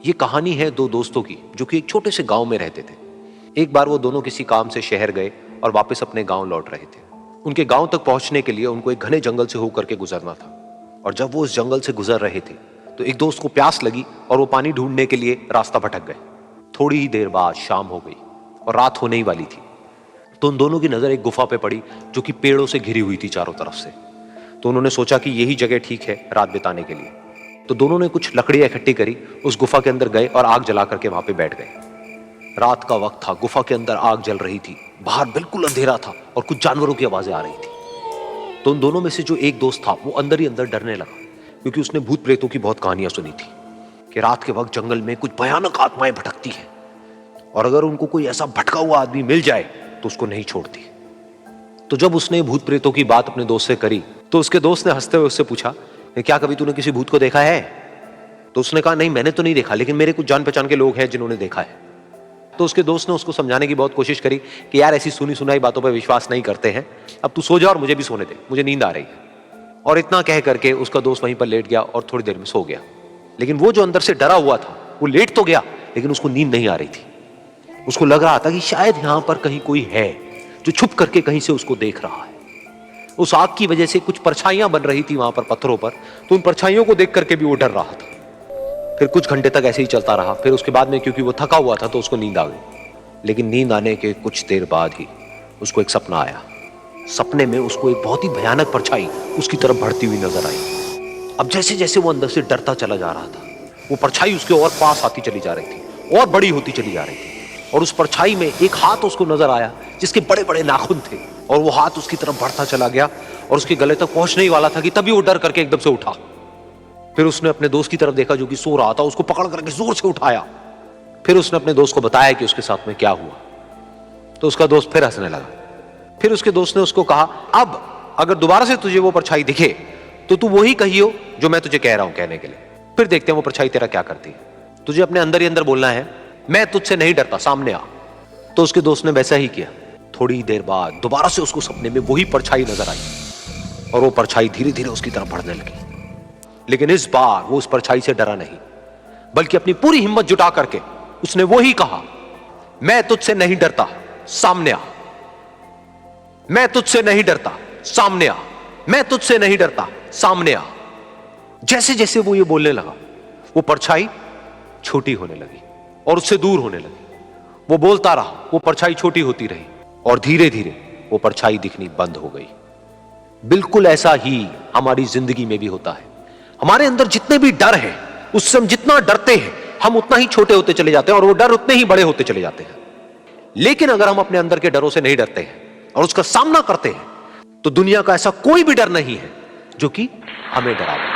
ये कहानी है दो दोस्तों की जो कि एक छोटे से गांव में रहते थे। एक बार वो दोनों किसी काम से शहर गए और वापस अपने गांव लौट रहे थे। उनके गांव तक पहुंचने के लिए उनको एक घने जंगल से होकर के गुजरना था। और जब वो उस जंगल से गुजर रहे थे तो एक दोस्त को प्यास लगी और वो पानी ढूंढने के लिए रास्ता भटक गए। थोड़ी ही देर बाद शाम हो गई और रात होने ही वाली थी। तो उन दोनों की नजर एक गुफा पे पड़ी जो कि पेड़ों से घिरी हुई थी चारों तरफ से। तो उन्होंने सोचा कि यही जगह ठीक है रात बिताने के लिए। तो दोनों ने कुछ लकड़ियां इकट्ठी करी, उस गुफा के अंदर गए और आग जला करके वहां पे बैठ गए। रात का वक्त था, गुफा के अंदर आग जल रही थी, बाहर बिल्कुल अंधेरा था और कुछ जानवरों की आवाजें आ रही थी। तो उन दोनों में से जो एक दोस्त था वो अंदर ही अंदर डरने लगा, क्योंकि उसने भूत प्रेतों की बहुत कहानियां सुनी थी कि रात के वक्त जंगल में कुछ भयानक आत्माएं भटकती हैं और अगर उनको कोई ऐसा भटका हुआ आदमी मिल जाए तो उसको नहीं छोड़ती। तो जब उसने भूत प्रेतों की बात अपने दोस्त से करी तो उसके दोस्त ने हंसते हुए उससे पूछा, क्या कभी तूने किसी भूत को देखा है? तो उसने कहा, नहीं मैंने तो नहीं देखा, लेकिन मेरे कुछ जान पहचान के लोग हैं जिन्होंने देखा है। तो उसके दोस्त ने उसको समझाने की बहुत कोशिश करी कि यार ऐसी सुनी सुनाई बातों पर विश्वास नहीं करते हैं, अब तू सो जा और मुझे भी सोने दे, मुझे नींद आ रही है। और इतना कह करके उसका दोस्त वहीं पर लेट गया और थोड़ी देर में सो गया। लेकिन वो जो अंदर से डरा हुआ था वो लेट तो गया, लेकिन उसको नींद नहीं आ रही थी। उसको लग रहा था कि शायद यहां पर कहीं कोई है जो छुप करके कहीं से उसको देख रहा है। उस आग की वजह से कुछ परछाइयां बन रही थी वहां पर पत्थरों पर, तो उन परछाइयों को देख करके भी वो डर रहा था। फिर कुछ घंटे तक ऐसे ही चलता रहा। फिर उसके बाद में क्योंकि वो थका हुआ था तो उसको नींद आ गई। लेकिन नींद आने के कुछ देर बाद ही उसको एक सपना आया। सपने में उसको एक बहुत ही भयानक परछाई उसकी तरफ बढ़ती हुई नजर आई। अब जैसे जैसे वो अंदर से डरता चला जा रहा था, वो परछाई उसके और पास आती चली जा रही थी और बड़ी होती चली जा रही थी। और उस परछाई में एक हाथ उसको नजर आया जिसके बड़े बड़े नाखून थे, और वो हाथ उसकी तरफ बढ़ता चला गया और उसके गले तक पहुंचने ही वाला था कि तभी वो डर करके एकदम से उठा। फिर उसने अपने दोस्त की तरफ देखा जो कि सो रहा था, उसको पकड़ करके जोर से उठाया। फिर उसने अपने दोस्त को बताया कि उसके साथ में क्या हुआ। तो उसका दोस्त फिर हंसने लगा। फिर उसके दोस्त ने उसको कहा, अब अगर दोबारा से तुझे वो परछाई दिखे तो तू वही कहियो जो मैं तुझे कह रहा हूं कहने के लिए, फिर देखते हैं वो परछाई तेरा क्या करती है। तुझे अपने अंदर ही अंदर बोलना है, मैं तुझसे नहीं डरता, सामने आ। तो उसके दोस्त ने वैसा ही किया। थोड़ी देर बाद दोबारा से उसको सपने में वही परछाई नजर आई और वो परछाई धीरे धीरे उसकी तरफ बढ़ने लगी। लेकिन इस बार वो उस परछाई से डरा नहीं, बल्कि अपनी पूरी हिम्मत जुटा करके उसने वही कहा, मैं तुझसे नहीं डरता, सामने आ। मैं तुझसे नहीं डरता, सामने आ। मैं तुझसे नहीं डरता, सामने आ। जैसे जैसे वो ये बोलने लगा वो परछाई छोटी होने लगी और उससे दूर होने लगी। वो बोलता रहा, वो परछाई छोटी होती रही और धीरे धीरे वो परछाई दिखनी बंद हो गई। बिल्कुल ऐसा ही हमारी जिंदगी में भी होता है। हमारे अंदर जितने भी डर है, उससे हम जितना डरते हैं हम उतना ही छोटे होते चले जाते हैं और वो डर उतने ही बड़े होते चले जाते हैं। लेकिन अगर हम अपने अंदर के डरों से नहीं डरते हैं और उसका सामना करते हैं तो दुनिया का ऐसा कोई भी डर नहीं है जो कि हमें डरावे।